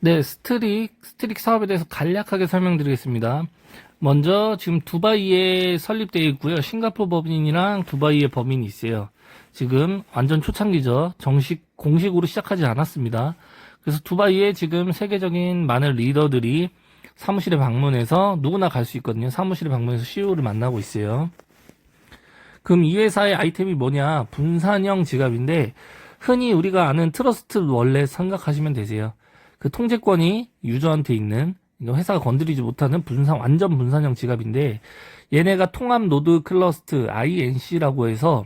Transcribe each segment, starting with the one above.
네, 스트릭 사업에 대해서 간략하게 설명드리겠습니다. 먼저 지금 두바이에 설립되어 있고요. 싱가포르 법인이랑 두바이의 법인이 있어요. 지금 완전 초창기죠. 공식으로 시작하지 않았습니다. 그래서 두바이에 지금 세계적인 많은 리더들이 사무실에 방문해서 누구나 갈 수 있거든요. 사무실에 방문해서 CEO를 만나고 있어요. 그럼 이 회사의 아이템이 뭐냐? 분산형 지갑인데 흔히 우리가 아는 트러스트 월렛 생각하시면 되세요. 그 통제권이 유저한테 있는 회사가 건드리지 못하는 완전 분산형 지갑인데 얘네가 통합 노드 클러스트 INC라고 해서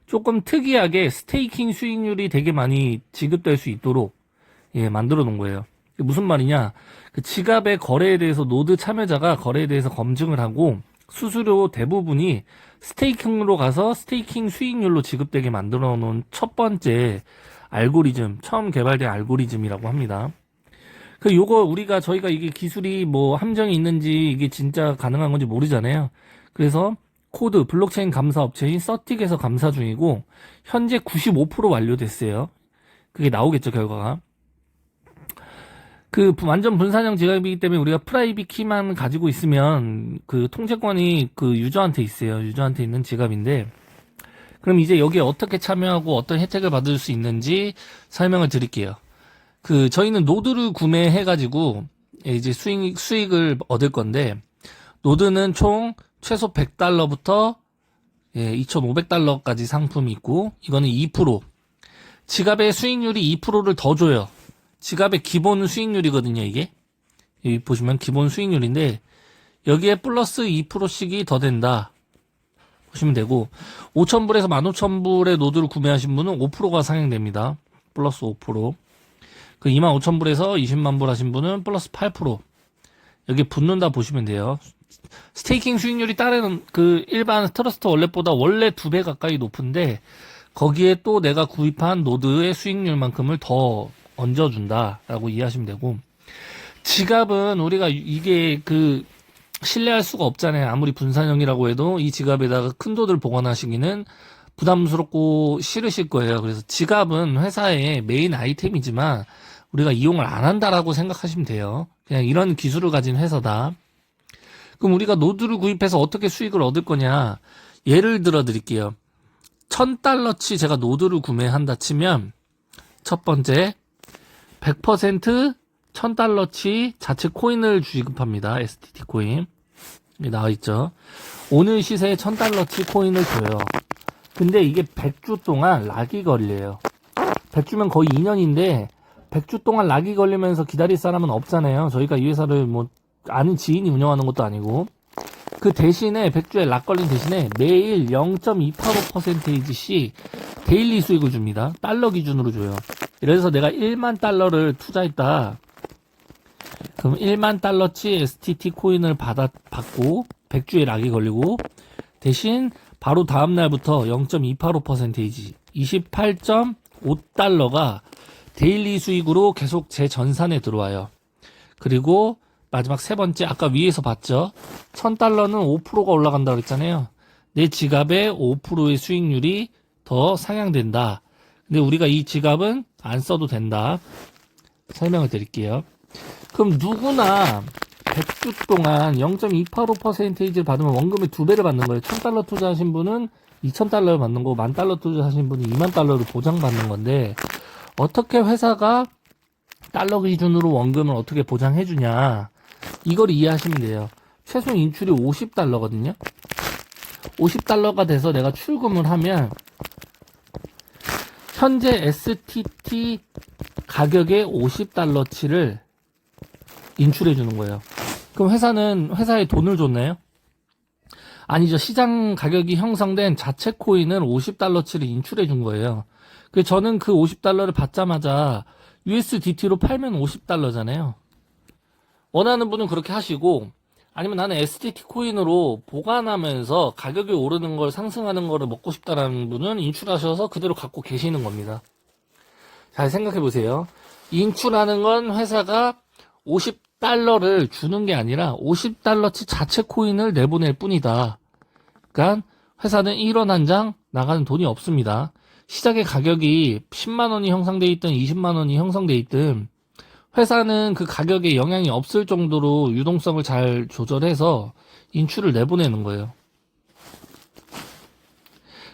조금 특이하게 스테이킹 수익률이 되게 많이 지급될 수 있도록 만들어 놓은 거예요. 무슨 말이냐? 그 지갑의 거래에 대해서 노드 참여자가 거래에 대해서 검증을 하고 수수료 대부분이 스테이킹으로 가서 스테이킹 수익률로 지급되게 만들어 놓은 첫 번째 알고리즘, 처음 개발된 알고리즘이라고 합니다. 저희가 이게 기술이 뭐 함정이 있는지 이게 진짜 가능한 건지 모르잖아요. 그래서 블록체인 감사 업체인 서틱에서 감사 중이고 현재 95% 완료됐어요. 그게 나오겠죠, 결과가. 그 완전 분산형 지갑이기 때문에 우리가 프라이빗 키만 가지고 있으면 그 통제권이 그 유저한테 있어요. 유저한테 있는 지갑인데 그럼 이제 여기에 어떻게 참여하고 어떤 혜택을 받을 수 있는지 설명을 드릴게요. 저희는 노드를 구매해가지고 이제 수익을 얻을 건데 노드는 총 최소 100달러부터 2,500달러까지 상품이 있고 이거는 2%. 지갑의 수익률이 2%를 더 줘요. 지갑의 기본 수익률이거든요, 이게. 여기 보시면 기본 수익률인데 여기에 플러스 2%씩이 더 된다. 보시면 되고 5,000불에서 15,000불의 노드를 구매하신 분은 5%가 상향됩니다. 플러스 5%. 그 25,000불에서 20만 불 하신 분은 플러스 8%. 여기 붙는다 보시면 돼요. 스테이킹 수익률이 다른 그 일반 트러스트 월렛보다 원래 2배 가까이 높은데 거기에 또 내가 구입한 노드의 수익률만큼을 더 얹어준다라고 이해하시면 되고 지갑은 우리가 이게 신뢰할 수가 없잖아요. 아무리 분산형이라고 해도 이 지갑에다가 큰 돈을 보관하시기는 부담스럽고 싫으실 거예요. 그래서 지갑은 회사의 메인 아이템이지만 우리가 이용을 안 한다라고 생각하시면 돼요. 그냥 이런 기술을 가진 회사다. 그럼 우리가 노드를 구입해서 어떻게 수익을 얻을 거냐? 예를 들어 드릴게요. 1,000달러치 제가 노드를 구매한다 치면 첫 번째 100% 1,000달러치 자체 코인을 지급합니다. STT 코인. 여기 나와있죠. 오늘 시세에 1,000달러치 코인을 줘요. 근데 이게 100주 동안 락이 걸려요. 100주면 거의 2년인데 100주 동안 락이 걸리면서 기다릴 사람은 없잖아요. 저희가 이 회사를 뭐 아는 지인이 운영하는 것도 아니고 그 대신에 100주에 락 걸린 대신에 매일 0.285%씩 데일리 수익을 줍니다. 달러 기준으로 줘요. 그래서 내가 1만 달러를 투자했다. 그럼 1만 달러치 STT 코인을 받고 100주에 락이 걸리고 대신 바로 다음 날부터 0.285% 28.5달러가 데일리 수익으로 계속 제 전산에 들어와요. 그리고 마지막 세 번째 아까 위에서 봤죠? 1,000달러는 5%가 올라간다 그랬잖아요. 내 지갑의 5%의 수익률이 더 상향된다. 근데 우리가 이 지갑은 안 써도 된다. 설명을 드릴게요. 그럼 누구나 100주 동안 0.285%를 받으면 원금의 2배를 받는 거예요. 1,000달러 투자하신 분은 2,000달러를 받는 거고 10,000달러 투자하신 분은 20,000달러를 보장받는 건데 어떻게 회사가 달러 기준으로 원금을 어떻게 보장해 주냐 이걸 이해하시면 돼요. 최소 인출이 50달러거든요. 50달러가 돼서 내가 출금을 하면 현재 STT 가격의 50달러치를 인출해 주는 거예요. 그럼 회사에 돈을 줬나요? 아니죠. 시장 가격이 형성된 자체 코인을 50달러치를 인출해 준 거예요. 그래서 저는 그 50달러를 받자마자 USDT로 팔면 50달러잖아요. 원하는 분은 그렇게 하시고 아니면 나는 STT 코인으로 보관하면서 가격이 오르는 걸 상승하는 거를 먹고 싶다라는 분은 인출하셔서 그대로 갖고 계시는 겁니다. 잘 생각해 보세요. 인출하는 건 회사가 50달러를 주는 게 아니라 50달러치 자체 코인을 내보낼 뿐이다. 그러니까 회사는 1원 한 장 나가는 돈이 없습니다. 시작의 가격이 10만 원이 형성돼 있든 20만 원이 형성돼 있든 회사는 그 가격에 영향이 없을 정도로 유동성을 잘 조절해서 인출을 내보내는 거예요.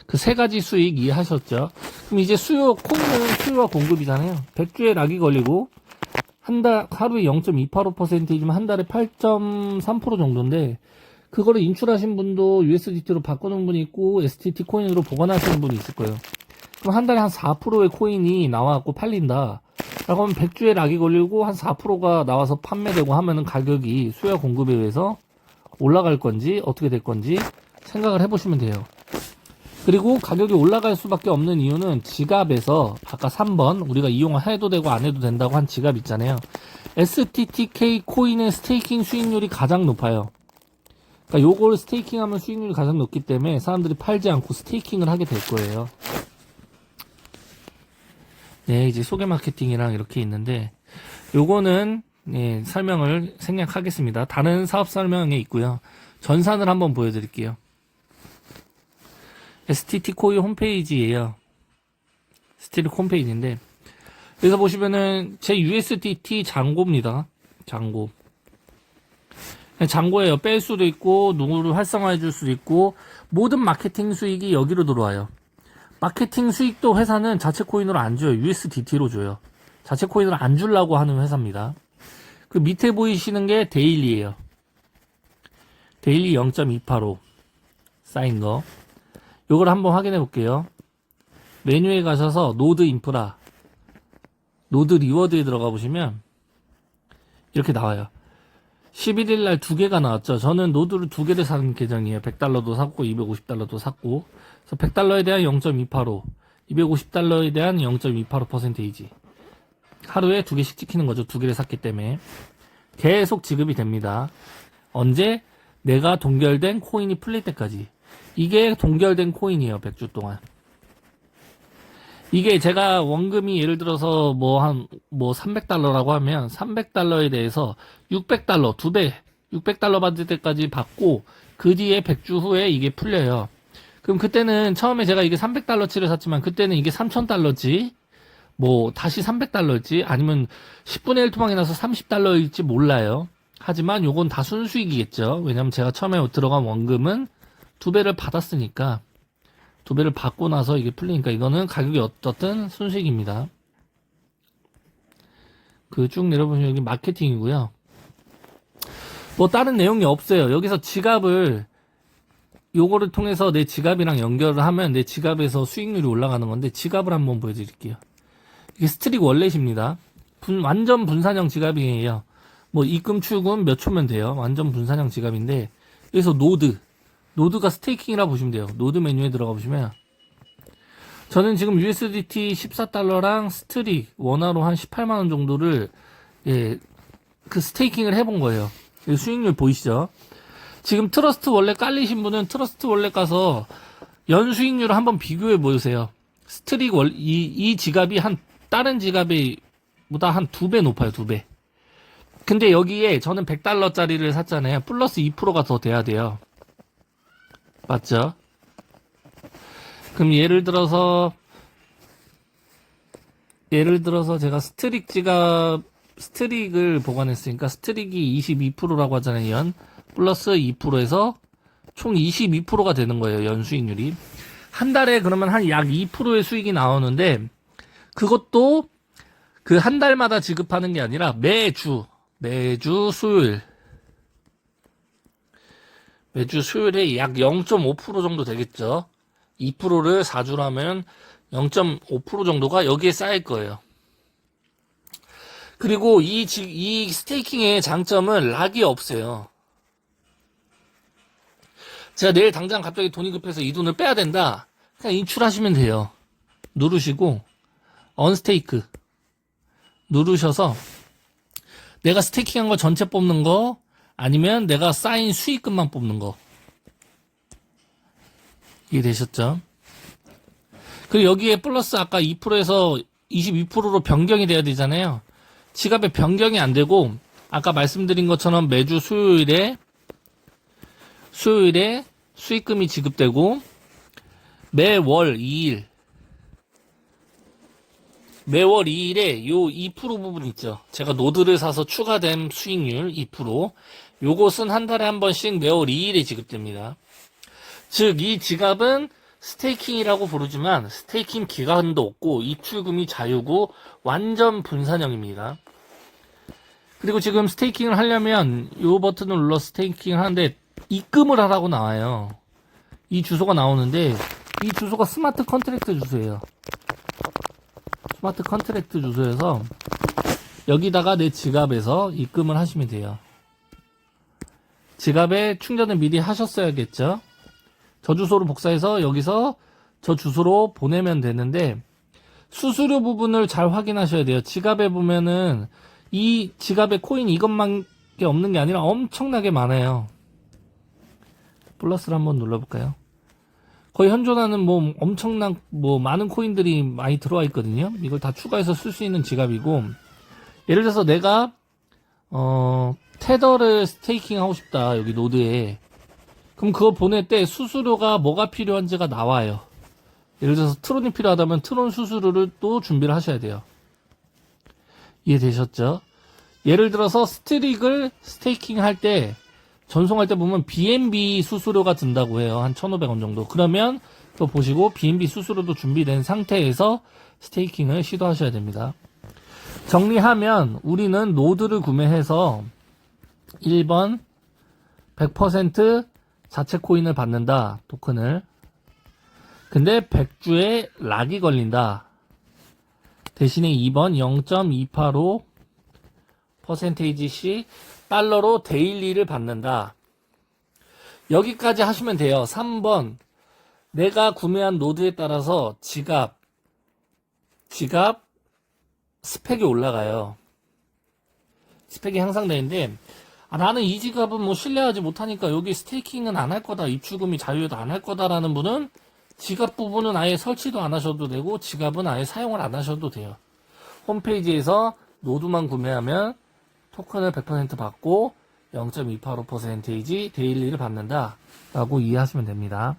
그 세 가지 수익 이해하셨죠? 그럼 이제 코인은 수요와 공급이잖아요. 100주에 락이 걸리고, 하루에 0.285%이지만 한 달에 8.3% 정도인데, 그거를 인출하신 분도 USDT로 바꾸는 분이 있고, STT 코인으로 보관하시는 분이 있을 거예요. 그럼 한 달에 한 4%의 코인이 나와갖고 팔린다. 라고 하면 100주에 락이 걸리고, 한 4%가 나와서 판매되고 하면은 가격이 수요와 공급에 의해서 올라갈 건지, 어떻게 될 건지 생각을 해보시면 돼요. 그리고 가격이 올라갈 수밖에 없는 이유는 지갑에서 아까 3번 우리가 이용해도 되고 안 해도 된다고 한 지갑 있잖아요. STTK 코인의 스테이킹 수익률이 가장 높아요. 그러니까 요걸 스테이킹하면 수익률이 가장 높기 때문에 사람들이 팔지 않고 스테이킹을 하게 될 거예요. 네, 이제 소개 마케팅이랑 이렇게 있는데 요거는 설명을 생략하겠습니다. 다른 사업 설명에 있고요. 전산을 한번 보여드릴게요. STT 코인 홈페이지예요. STT 홈페이지인데 여기서 보시면은 제 USDT 잔고입니다. 잔고. 잔고예요. 뺄 수도 있고 누구를 활성화해 줄 수도 있고 모든 마케팅 수익이 여기로 들어와요. 마케팅 수익도 회사는 자체 코인으로 안 줘요. USDT로 줘요. 자체 코인으로 안 주려고 하는 회사입니다. 그 밑에 보이시는 게 데일리예요. 데일리 0.285 쌓인 거. 요걸 한번 확인해 볼게요. 메뉴에 가셔서 노드 인프라, 노드 리워드에 들어가 보시면 이렇게 나와요. 11일 날 2개가 나왔죠. 저는 노드를 2개를 사는 계정이에요. 100달러도 샀고 250달러도 샀고. 그래서 100달러에 대한 0.285, 250달러에 대한 0.285%이지. 하루에 2개씩 찍히는 거죠. 2개를 샀기 때문에. 계속 지급이 됩니다. 언제? 내가 동결된 코인이 풀릴 때까지. 이게 동결된 코인이에요. 100주 동안. 이게 제가 원금이 예를 들어서 300달러라고 하면 300달러에 대해서 600달러, 2배, 600달러 받을 때까지 받고 그 뒤에 100주 후에 이게 풀려요. 그럼 그때는 처음에 제가 이게 300달러치를 샀지만 그때는 이게 3000달러지 다시 300달러일지 아니면 10분의 1 토막이 나서 30달러일지 몰라요. 하지만 요건 다 순수익이겠죠. 왜냐면 제가 처음에 들어간 원금은 2배를 받았으니까 2배를 받고 나서 이게 풀리니까 이거는 가격이 어떻든 순수익입니다. 그 쭉 내려보시면 여기 마케팅이고요. 다른 내용이 없어요. 여기서 지갑을 요거를 통해서 내 지갑이랑 연결을 하면 내 지갑에서 수익률이 올라가는 건데 지갑을 한번 보여드릴게요. 이게 스트릭 월렛입니다. 완전 분산형 지갑이에요. 입금 출금 몇 초면 돼요. 완전 분산형 지갑인데 여기서 노드가 스테이킹이라 보시면 돼요. 노드 메뉴에 들어가 보시면 저는 지금 USDT 14달러랑 스트릭 원화로 한 18만원 정도를 그 스테이킹을 해본 거예요. 수익률 보이시죠? 지금 트러스트 월렛 깔리신 분은 트러스트 월렛 가서 연 수익률을 한번 비교해 보세요. 스트릭 이 지갑이 다른 지갑보다 한 2배 높아요. 2배. 근데 여기에 저는 100달러짜리를 샀잖아요. 플러스 2%가 더 돼야 돼요. 맞죠? 그럼 예를 들어서 제가 스트릭을 보관했으니까 스트릭이 22%라고 하잖아요. 연 플러스 2%에서 총 22%가 되는 거예요. 연 수익률이. 한 달에 그러면 한 약 2%의 수익이 나오는데 그것도 그 한 달마다 지급하는 게 아니라 매주 수요일에 약 0.5% 정도 되겠죠. 2%를 4주로 하면 0.5% 정도가 여기에 쌓일 거예요. 그리고 이 스테이킹의 장점은 락이 없어요. 제가 내일 당장 갑자기 돈이 급해서 이 돈을 빼야 된다. 그냥 인출하시면 돼요. 누르시고 언스테이크 누르셔서 내가 스테이킹한 거 전체 뽑는 거 아니면 내가 쌓인 수익금만 뽑는 거. 이해되셨죠? 그리고 여기에 플러스 아까 2%에서 22%로 변경이 돼야 되잖아요. 지갑에 변경이 안 되고 아까 말씀드린 것처럼 매주 수요일에 수익금이 지급되고 매월 2일 매월 2일에 요 2% 부분 있죠. 제가 노드를 사서 추가된 수익률 2%. 요것은 한 달에 한 번씩 매월 2일에 지급됩니다. 즉, 이 지갑은 스테이킹이라고 부르지만 스테이킹 기간도 없고 입출금이 자유고 완전 분산형입니다. 그리고 지금 스테이킹을 하려면 요 버튼을 눌러 스테이킹을 하는데 입금을 하라고 나와요. 이 주소가 나오는데 이 주소가 스마트 컨트랙트 주소예요. 스마트 컨트랙트 주소에서 여기다가 내 지갑에서 입금을 하시면 돼요. 지갑에 충전을 미리 하셨어야겠죠. 저 주소로 복사해서 여기서 저 주소로 보내면 되는데 수수료 부분을 잘 확인하셔야 돼요. 지갑에 보면은 이 지갑에 코인 이것만게 없는 게 아니라 엄청나게 많아요. 플러스를 한번 눌러볼까요? 거의 현존하는 뭐 엄청난 뭐 많은 코인들이 많이 들어와 있거든요. 이걸 다 추가해서 쓸 수 있는 지갑이고, 예를 들어서 내가 테더를 스테이킹 하고 싶다, 여기 노드에. 그럼 그거 보낼 때 수수료가 뭐가 필요한지가 나와요. 예를 들어서 트론이 필요하다면 트론 수수료를 또 준비를 하셔야 돼요. 이해되셨죠? 예를 들어서 스트릭을 스테이킹 할 때, 전송할 때 보면 BNB 수수료가 든다고 해요. 한 1,500원 정도. 그러면 또 보시고 BNB 수수료도 준비된 상태에서 스테이킹을 시도하셔야 됩니다. 정리하면 우리는 노드를 구매해서 1번 100% 자체 코인을 받는다. 토큰을. 근데 100주에 락이 걸린다. 대신에 2번 0.285%씩 달러로 데일리를 받는다. 여기까지 하시면 돼요. 3번 내가 구매한 노드에 따라서 지갑 스펙이 올라가요. 스펙이 향상되는데 나는 이 지갑은 뭐 신뢰하지 못하니까 여기 스테이킹은 안 할 거다, 입출금이 자유도 안 할 거다라는 분은 지갑 부분은 아예 설치도 안 하셔도 되고 지갑은 아예 사용을 안 하셔도 돼요. 홈페이지에서 노드만 구매하면 토큰을 100% 받고 0.285% 데일리를 받는다 라고 이해하시면 됩니다.